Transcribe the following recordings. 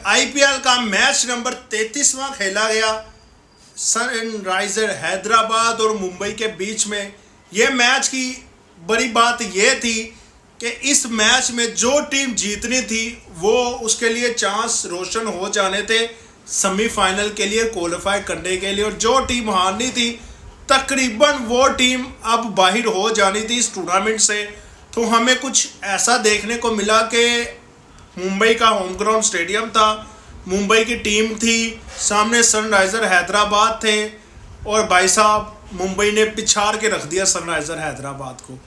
IPL का match number 33वां खेला गया सनराइजर हैदराबाद और मुंबई के बीच में। ये मैच की बड़ी बात ये थी कि इस मैच में जो टीम जीतनी थी वो उसके लिए चांस रोशन हो जाने थे सेमीफाइनल के लिए क्वालिफाई करने के लिए, और जो टीम हारनी थी तकरीबन वो टीम अब बाहर हो जानी थी इस टूर्नामेंट से। तो हमें कुछ ऐसा देखने को मिला कि मुंबई का होम ग्राउंड स्टेडियम था, मुंबई की टीम थी, सामने सनराइजर हैदराबाद थे और भाई साहब मुंबई ने पिछाड़ के रख दिया सनराइजर हैदराबाद को।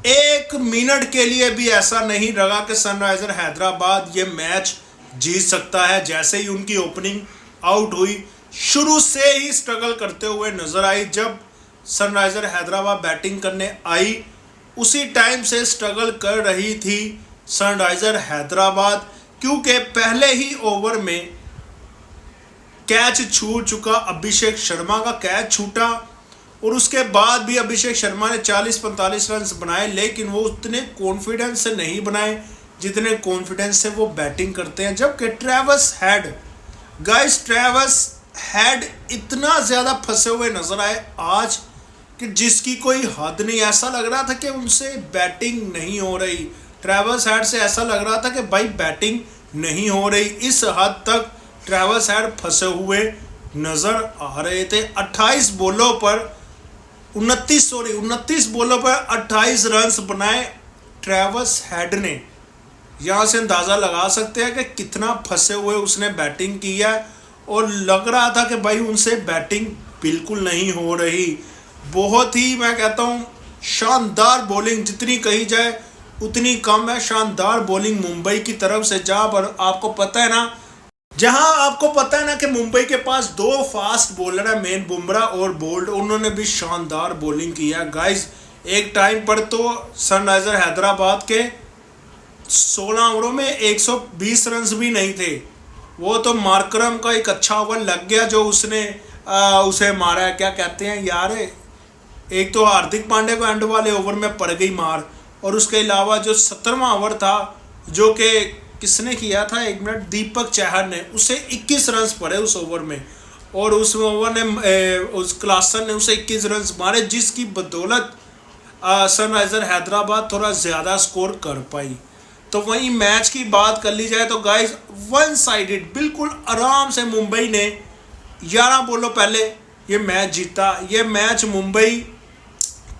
एक मिनट के लिए भी ऐसा नहीं लगा कि सनराइजर हैदराबाद ये मैच जीत सकता है। जैसे ही उनकी ओपनिंग आउट हुई, शुरू से ही स्ट्रगल करते हुए नजर आई। जब सनराइजर हैदराबाद बैटिंग करने आई उसी टाइम से स्ट्रगल कर रही थी सनराइजर हैदराबाद, क्योंकि पहले ही ओवर में कैच छूट चुका, अभिषेक शर्मा का कैच छूटा और उसके बाद भी अभिषेक शर्मा ने 40-45 रन बनाए, लेकिन वो उतने कॉन्फिडेंस से नहीं बनाए जितने कॉन्फिडेंस से वो बैटिंग करते हैं। जबकि ट्रेविस हेड इतना ज़्यादा फंसे हुए नजर आए आज कि जिसकी कोई हद नहीं। ऐसा लग रहा था कि उनसे बैटिंग नहीं हो रही, ट्रेविस हेड से ऐसा लग रहा था कि भाई बैटिंग नहीं हो रही। इस हद तक ट्रेविस हेड फंसे हुए नज़र आ रहे थे। 29 बोलों पर 28 रन बनाए ट्रेविस हेड ने। यहाँ से अंदाज़ा लगा सकते हैं कि कितना फंसे हुए उसने बैटिंग की है, और लग रहा था कि भाई उनसे बैटिंग बिल्कुल नहीं हो रही। बहुत ही, मैं कहता हूँ, शानदार बॉलिंग जितनी कही जाए उतनी कम है। शानदार बॉलिंग मुंबई की तरफ से, जहाँ आपको पता है ना कि मुंबई के पास दो फास्ट बॉलर है, मेन बुमराह और बोल्ट, उन्होंने भी शानदार बॉलिंग की है गाइस। एक टाइम पर तो सनराइजर हैदराबाद के 16 ओवरों में 120 रन भी नहीं थे। वो तो मार्करम का एक अच्छा ओवर लग गया जो उसने उसे मारा है, क्या कहते हैं यार, एक तो हार्दिक पांड्या को एंड वाले ओवर में पड़ गई मार, और उसके अलावा जो 17वां ओवर था जो कि किसने किया था, एक मिनट, दीपक चहर ने, उसे 21 रन पड़े उस ओवर में, और उस ओवर ने उस क्लासन ने उसे 21 रन मारे, जिसकी बदौलत सनराइजर हैदराबाद थोड़ा ज़्यादा स्कोर कर पाई। तो वहीं मैच की बात कर ली जाए तो गाइस वन साइडेड बिल्कुल आराम से मुंबई ने 11 बॉलों पहले ये मैच जीता। ये मैच मुंबई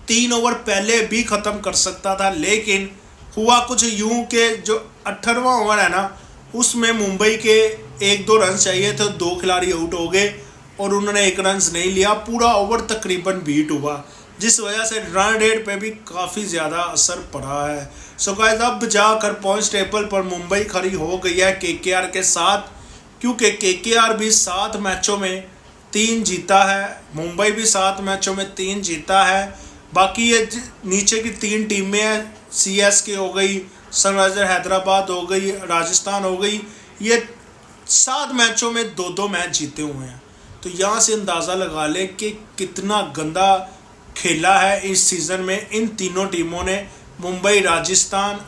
3 ओवर पहले भी ख़त्म कर सकता था, लेकिन हुआ कुछ यूं के जो 18वां ओवर है ना, उसमें मुंबई के 1-2 रन चाहिए थे, 2 खिलाड़ी आउट हो गए और उन्होंने 1 रन नहीं लिया। पूरा ओवर तकरीबन बीट हुआ, जिस वजह से रन रेट पे भी काफ़ी ज़्यादा असर पड़ा है। सो गाइस अब जाकर पॉइंट्स टेबल पर मुंबई खड़ी हो गई है केकेआर के साथ, क्योंकि केकेआर भी 7 मैचों में 3 जीता है, मुंबई भी 7 मैचों में 3 जीता है। बाकी ये नीचे की 3 टीमें हैं, सीएसके हो गई, सनराइजर हैदराबाद हो गई, राजस्थान हो गई, ये 7 मैचों में 2-2 मैच जीते हुए हैं। तो यहाँ से अंदाज़ा लगा ले कि कितना गंदा खेला है इस सीज़न में इन तीनों टीमों ने। मुंबई, राजस्थान,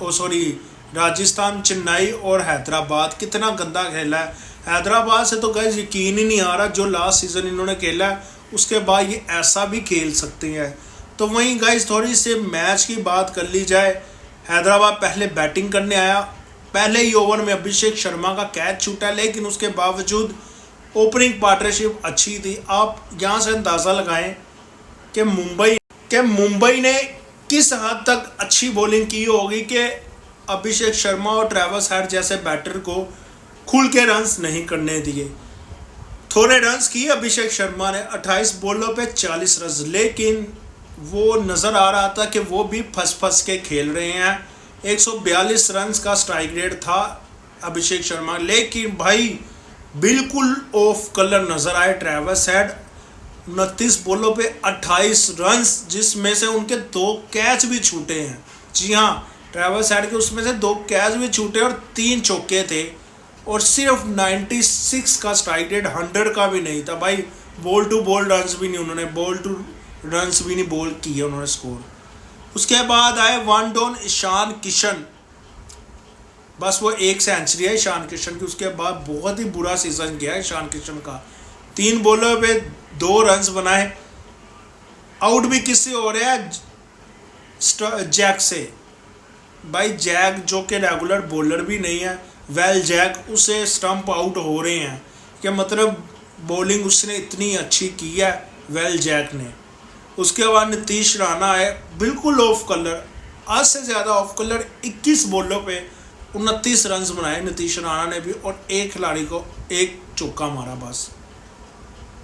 चेन्नई और हैदराबाद कितना गंदा खेला है। हैदराबाद से तो गाइस यकीन ही नहीं आ रहा जो लास्ट सीज़न इन्होंने खेला है उसके बाद ये ऐसा भी खेल सकते हैं। तो वहीं गाइस थोड़ी सी मैच की बात कर ली जाए। हैदराबाद पहले बैटिंग करने आया, पहले ही ओवर में अभिषेक शर्मा का कैच छूटा, लेकिन उसके बावजूद ओपनिंग पार्टनरशिप अच्छी थी। आप यहाँ से अंदाज़ा लगाएं कि मुंबई ने किस हद तक अच्छी बॉलिंग की होगी कि अभिषेक शर्मा और ट्रेविस हेड जैसे बैटर को खुल के रन्स नहीं करने दिए। थोड़े रन्स किए अभिषेक शर्मा ने, 28 बॉलों पे 40 रन, लेकिन वो नज़र आ रहा था कि वो भी फंस के खेल रहे हैं। 142 रन का स्ट्राइक रेट था अभिषेक शर्मा, लेकिन भाई बिल्कुल ऑफ कलर नज़र आए ट्रेविस हेड। 29 बॉलों पे 28 रन, जिसमें से उनके 2 कैच भी छूटे हैं। जी हाँ, ट्रेविस हेड के उसमें से 2 कैच भी छूटे और 3 चौके थे, और सिर्फ 96 का स्ट्राइक रेट, 100 का भी नहीं था भाई। बॉल टू बॉल रन्स भी नहीं, उन्होंने बॉल टू रन्स भी नहीं बॉल किए उन्होंने स्कोर। उसके बाद आए वन डाउन ईशान किशन, बस वो एक सेंचुरी है ईशान किशन की, उसके बाद बहुत ही बुरा सीजन गया है ईशान किशन का। 3 बॉलों पे 2 रन्स बनाए। आउट भी किससे हो रहा है? जैक से। भाई जैक जो कि रेगुलर बॉलर भी नहीं है, वेल जैक, उसे स्टंप आउट हो रहे हैं। क्या मतलब बॉलिंग उसने इतनी अच्छी की है वेल जैक ने। उसके बाद नीतीश राणा है, बिल्कुल ऑफ कलर, आज से ज़्यादा ऑफ कलर। 21 बॉलों पे 29 रन्स बनाए नीतीश राणा ने भी, और एक खिलाड़ी को एक चौका मारा बस।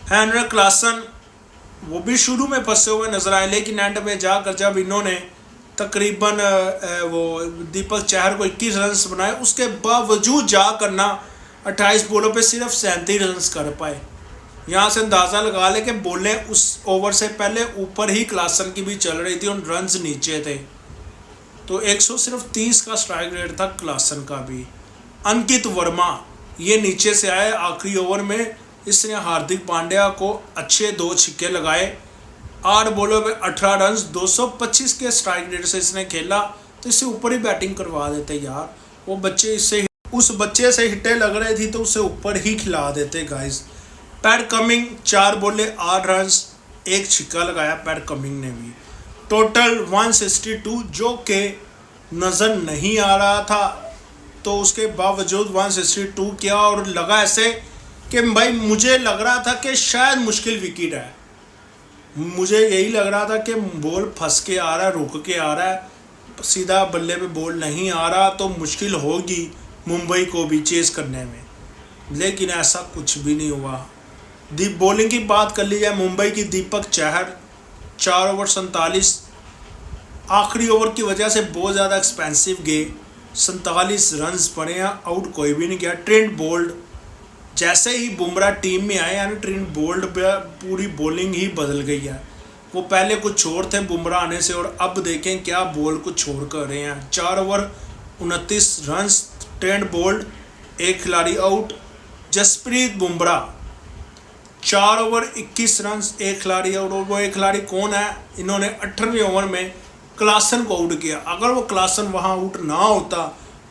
हेनरी क्लासन वो भी शुरू में फंसे हुए नजर आए, लेकिन एंड में जाकर जब इन्होंने तकरीबन वो दीपक चहर को 21 रन्स बनाए, उसके बावजूद जाकर ना 28 बॉलों पे सिर्फ 37 रन्स कर पाए। यहाँ से अंदाज़ा लगा ले कि बॉलें उस ओवर से पहले ऊपर ही क्लासन की भी चल रही थी और रन्स नीचे थे। तो 130 का स्ट्राइक रेट था क्लासन का भी। अंकित वर्मा ये नीचे से आए आखिरी ओवर में, इसने हार्दिक पांड्या को अच्छे 2 छक्के लगाए। 8 बॉलों में 18 रन, 225 के स्ट्राइक रेट से इसने खेला। तो इससे ऊपर ही बैटिंग करवा देते यार, वो बच्चे इससे, उस बच्चे से हिट्टे लग रही थी तो उसे ऊपर ही खिला देते गाइस। पैट कमिंग 4 बॉले 8 रन, 1 छक्का लगाया पैट कमिंग ने भी। टोटल 162 जो कि नज़र नहीं आ रहा था, तो उसके बावजूद 162 किया। और लगा ऐसे कि भाई मुझे लग रहा था कि शायद मुश्किल विकेट है, मुझे यही लग रहा था कि बॉल फंस के आ रहा है, रुक के आ रहा है, सीधा बल्ले पे बॉल नहीं आ रहा, तो मुश्किल होगी मुंबई को भी चेस करने में। लेकिन ऐसा कुछ भी नहीं हुआ। बॉलिंग की बात कर ली जाए मुंबई की, दीपक चहर 4 ओवर 47, आखिरी ओवर की वजह से बहुत ज़्यादा एक्सपेंसिव गए। 47 रन्स पड़े हैं, आउट कोई भी नहीं गया। ट्रेंट बोल्ट जैसे ही बुमराह टीम में आए, यानी ट्रेंट बोल्ट पे पूरी बॉलिंग ही बदल गई है। वो पहले कुछ और थे बुमराह आने से, और अब देखें क्या बॉल कुछ छोड़ कर रहे हैं। 4 ओवर 29 रन्स, ट्रेंट बोल्ट, 1 खिलाड़ी out. Jasprit Bumrah 4 over 21 runs, 1 खिलाड़ी आउट। और वो 1 खिलाड़ी कौन है? इन्होंने 18वें ओवर में क्लासन को आउट किया। अगर वो क्लासन वहाँ आउट ना होता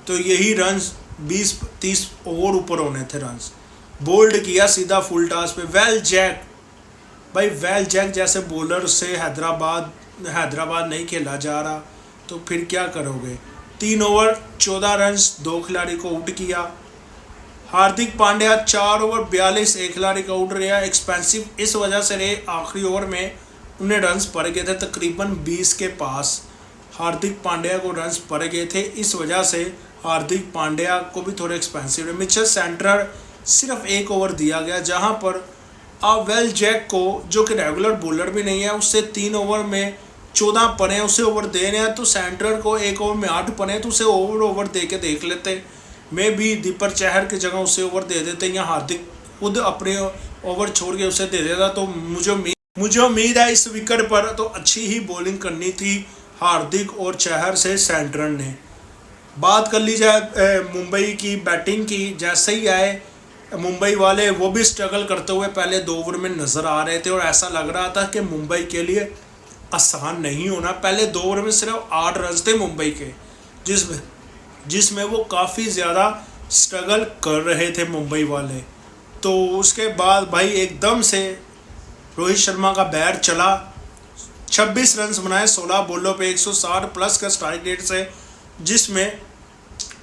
तो यही रन्स 20-30 और ऊपर होने थे रन्स। बोल्ड किया सीधा फुल टॉस पे। वेल जैक, भाई वेल जैक जैसे बॉलर से हैदराबाद नहीं खेला जा रहा, तो फिर क्या करोगे। 3 ओवर 14 रन्स, 2 खिलाड़ी को आउट किया। हार्दिक पांड्या 4 ओवर 42, 1 खिलाड़ी का आउट रहा। एक्सपेंसिव इस वजह से रहे, आखिरी ओवर में उन्हें रन्स पड़ गए थे तकरीबन 20 के पास। हार्दिक पांड्या को रन्स पड़ गए थे, इस वजह से हार्दिक पांड्या को भी थोड़े एक्सपेंसिव रहे। मिचेल सेंटर सिर्फ 1 ओवर दिया गया, जहां पर वेल जैक को, जो कि रेगुलर बॉलर भी नहीं है, उससे 3 ओवर में 14 पड़े हैं, उसे ओवर दे रहे हैं। तो सेंटर को 1 ओवर में 8 पड़े हैं, तो उसे ओवर दे के देख लेते। मैं भी दीपक चहर की जगह उसे ओवर दे देते, या हार्दिक खुद अपने ओवर छोड़ के उसे दे देता। तो मुझे उम्मीद है इस विकेट पर तो अच्छी ही बॉलिंग करनी थी हार्दिक और चहर से सेंटर ने। बात कर ली जाए मुंबई की बैटिंग की, जैसे ही आए मुंबई वाले, वो भी स्ट्रगल करते हुए पहले 2 ओवर में नज़र आ रहे थे, और ऐसा लग रहा था कि मुंबई के लिए आसान नहीं होना। पहले 2 ओवर में सिर्फ 8 रन थे मुंबई के, जिसमें वो काफ़ी ज़्यादा स्ट्रगल कर रहे थे मुंबई वाले। तो उसके बाद भाई एकदम से रोहित शर्मा का बैट चला, 26 रन बनाए 16 बॉलों पे 160 प्लस का स्ट्राइक रेट से, जिसमें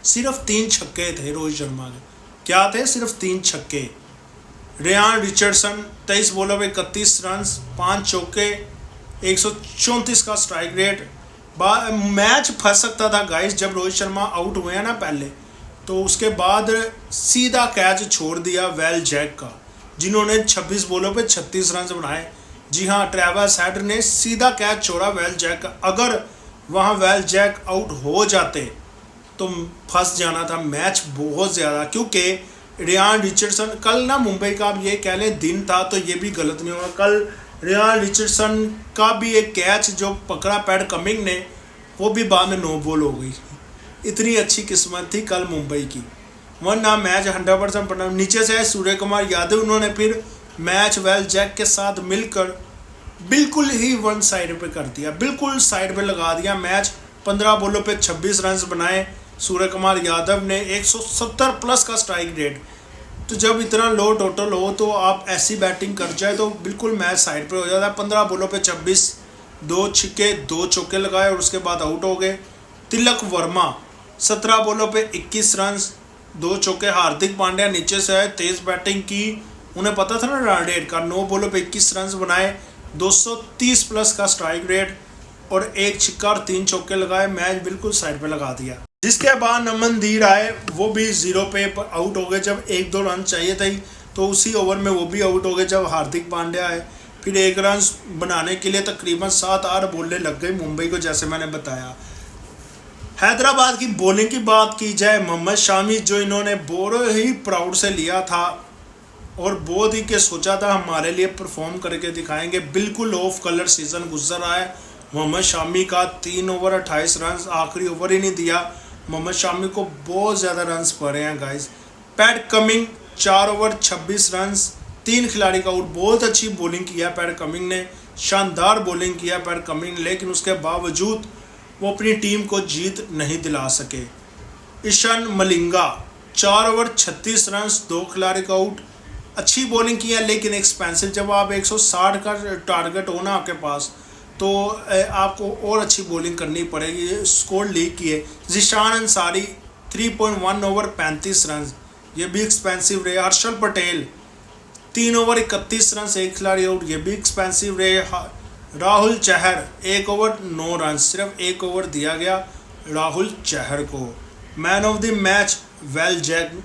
सिर्फ 3 छक्के थे रोहित शर्मा के। क्या थे? सिर्फ 3 छक्के। रेयान रिचर्डसन 23 बॉलों पे 31 रन, 5 चौके, 134 का स्ट्राइक रेट। मैच फंस सकता था गाइस, जब रोहित शर्मा आउट हुए हैं ना पहले, तो उसके बाद सीधा कैच छोड़ दिया वेल जैक का, जिन्होंने 26 बॉलों पे 36 रन बनाए। जी हाँ, ट्रेविस हेड ने सीधा कैच छोड़ा वेल जैक का। अगर वहाँ वेल जैक आउट हो जाते तो फंस जाना था मैच बहुत ज़्यादा, क्योंकि रेयान रिचर्डसन कल ना मुंबई का, आप ये कह लें दिन था तो ये भी गलत नहीं होगा। कल रेयान रिचर्डसन का भी एक कैच जो पकड़ा पैट कमिंग ने, वो भी बाद में 9 बॉल हो गई। इतनी अच्छी किस्मत थी कल मुंबई की, वरना मैच 100% पड़ा। नीचे से सूर्य कुमार यादव, उन्होंने फिर मैच वेल जैक के साथ मिलकर बिल्कुल ही वन साइड पे कर दिया, बिल्कुल साइड पे लगा दिया मैच। 15 बॉलों पे 26 रन बनाए, सूर्य कुमार यादव ने 170 प्लस का स्ट्राइक रेट। तो जब इतना लो टोटल हो तो आप ऐसी बैटिंग कर जाए तो बिल्कुल मैच साइड पे हो जाता है। 15 बॉलों पे 26, 2 छक्के 2 चौके लगाए और उसके बाद आउट हो गए। तिलक वर्मा 17 बॉलों पे 21 रन, 2 चौके। हार्दिक पांड्या नीचे से आए, तेज बैटिंग की, उन्हें पता था ना रन रेट का। 9 बॉलों पे 21 रन बनाए, 230 प्लस का स्ट्राइक रेट और 1 छक्का और 3 चौके लगाए। मैच बिल्कुल साइड पे लगा दिया। जिसके बाद नमनदीर आए, वो भी 0 पे आउट हो गए जब 1-2 रन चाहिए थे। तो उसी ओवर में वो भी आउट हो गए जब हार्दिक पांड्या आए। फिर 1 रन बनाने के लिए तकरीबन 7-8 बॉलें लग गई मुंबई को, जैसे मैंने बताया। हैदराबाद की बॉलिंग की बात की जाए, मोहम्मद शामी जो इन्होंने बहुत ही प्राउड से लिया था और बहुत ही के सोचा था हमारे लिए परफॉर्म करके दिखाएंगे। बिल्कुल ऑफ कलर सीजन गुजर रहा है मोहम्मद शामी का। 3 ओवर 28 रन, आखिरी ओवर ही नहीं दिया। मोहम्मद शामी को बहुत ज़्यादा रन्स पड़े हैं guys. PAT coming 4 over 26 run, 3 खिलाड़ी का आउट। बहुत अच्छी बॉलिंग किया पैट कमिंग ने, शानदार बॉलिंग किया पैट कमिंग ने, लेकिन उसके बावजूद वो अपनी टीम को जीत नहीं दिला सके। ईशान मलिंगा 4 ओवर 36 रन, 2 खिलाड़ी का आउट। अच्छी बॉलिंग की है लेकिन एक्सपेंसिव। जब आप 160 का टारगेट हो ना आपके पास तो आपको और अच्छी बॉलिंग करनी पड़ेगी। स्कोर लीक किए। जिशान अंसारी 3.1 ओवर 35 रन, ये भी एक्सपेंसिव रहे। हर्षल पटेल 3 ओवर 31 रन, 1 खिलाड़ी आउट, ये भी एक्सपेंसिव रहे। राहुल चहर 1 ओवर 9 रन, सिर्फ 1 ओवर दिया गया राहुल चहर को। Man of the match Will Jacks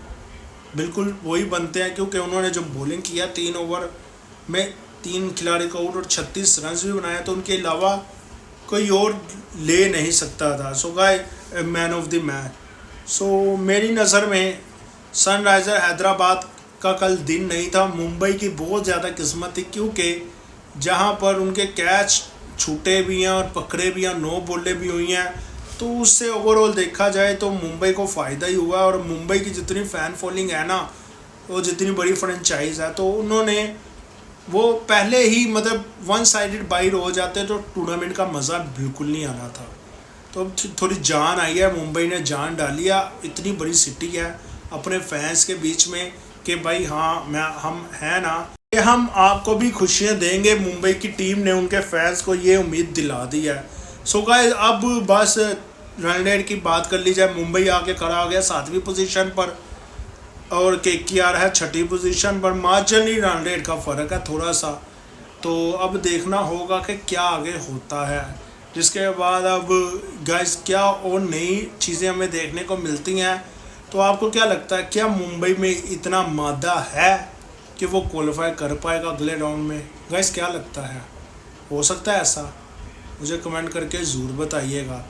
बिल्कुल वही बनते हैं क्योंकि उन्होंने जो बॉलिंग किया 3 ओवर में 3 खिलाड़ी का आउट और 36 रन भी बनाया, तो उनके अलावा कोई और ले नहीं सकता था। So guy man of the match. So मेरी नज़र में सनराइज़र हैदराबाद का कल दिन नहीं था। मुंबई की बहुत ज़्यादा किस्मत थी क्योंकि जहां पर उनके कैच छूटे भी हैं और पकड़े भी हैं, 9 बॉलें भी हुई हैं, तो उससे ओवरऑल देखा जाए तो मुंबई को फ़ायदा ही हुआ। और मुंबई की जितनी फ़ैन फॉलोइंग है ना, वो जितनी बड़ी फ्रेंचाइज है, तो उन्होंने वो पहले ही मतलब 1 साइडेड बाइट हो जाते तो टूर्नामेंट का मज़ा बिल्कुल नहीं आना था। तो अब थोड़ी जान आई है, मुंबई ने जान डाली है। इतनी बड़ी सिटी है अपने फैंस के बीच में कि भाई हाँ हम हैं ना, कि हम आपको भी खुशियाँ देंगे। मुंबई की टीम ने उनके फैंस को ये उम्मीद दिला दी है। सो गाइस अब बस रन रेट की बात कर ली जाए। मुंबई आके खड़ा हो गया 7वीं पोजीशन पर और KKR है 6ठी पोजीशन पर। मार्जिनली रन रेट का फ़र्क है थोड़ा सा, तो अब देखना होगा कि क्या आगे होता है। जिसके बाद अब गाइस क्या और नई चीज़ें हमें देखने को मिलती हैं। तो आपको क्या लगता है, क्या मुंबई में इतना मादा है कि वो क्वालिफाई कर पाएगा अगले राउंड में? गाइस क्या लगता है, हो सकता है ऐसा? मुझे कमेंट करके ज़रूर बताइएगा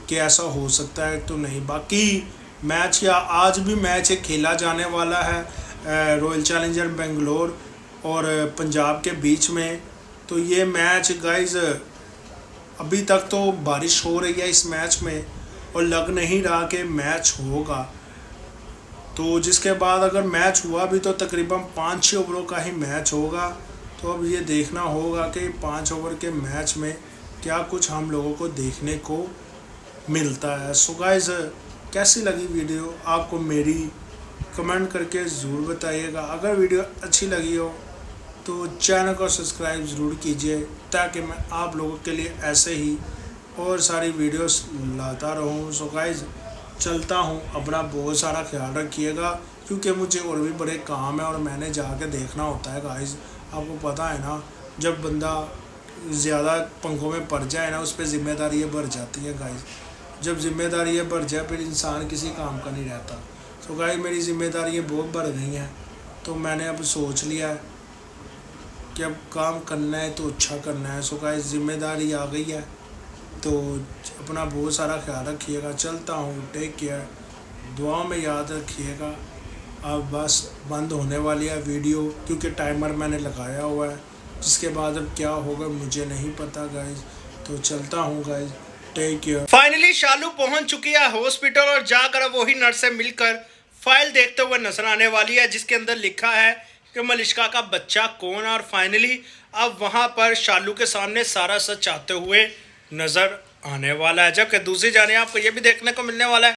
कि ऐसा हो सकता है तो नहीं। बाकी मैच या आज भी मैच एक खेला जाने वाला है रॉयल चैलेंजर बेंगलोर और पंजाब के बीच में। तो ये मैच गाइस अभी तक तो बारिश हो रही है इस मैच में और लग नहीं रहा कि मैच होगा। तो जिसके बाद अगर मैच हुआ भी तो तकरीबन 5-6 ओवरों का ही मैच होगा। तो अब ये देखना होगा कि 5 ओवर के मैच में क्या कुछ हम लोगों को देखने को मिलता है। सो गाइस कैसी लगी वीडियो आपको मेरी, कमेंट करके ज़रूर बताइएगा। अगर वीडियो अच्छी लगी हो तो चैनल को सब्सक्राइब ज़रूर कीजिए ताकि मैं आप लोगों के लिए ऐसे ही और सारी वीडियोस लाता रहूं। सो गाइस चलता हूं, अपना बहुत सारा ख्याल रखिएगा क्योंकि मुझे और भी बड़े काम है और मैंने जाके देखना होता है गाइस। आपको पता है ना, जब बंदा ज़्यादा पंखों में पड़ जाए ना, उस पर ज़िम्मेदारी बढ़ जाती है गाइस। जब जिम्मेदारियाँ बढ़ जाए फिर इंसान किसी काम का नहीं रहता। तो गाइस मेरी जिम्मेदारियाँ बहुत बढ़ गई हैं, तो मैंने अब सोच लिया है कि अब काम करना है तो अच्छा करना है। सो गाइस जिम्मेदारी आ गई है, तो अपना बहुत सारा ख्याल रखिएगा। चलता हूँ, टेक केयर, दुआ में याद रखिएगा। अब बस बंद होने वाली है वीडियो क्योंकि टाइमर मैंने लगाया हुआ है। जिसके बाद अब क्या होगा मुझे नहीं पता गाइस। तो चलता हूँ गाइस, टेक केयर। फाइनली शालू पहुंच चुकी है हॉस्पिटल और जाकर अब वही नर्स से मिलकर फाइल देखते हुए नजर आने वाली है जिसके अंदर लिखा है कि मलिश्का का बच्चा कौन है। और फाइनली अब वहां पर शालू के सामने सारा सच आते हुए नजर आने वाला है। जबकि दूसरी जाने आपको ये भी देखने को मिलने वाला है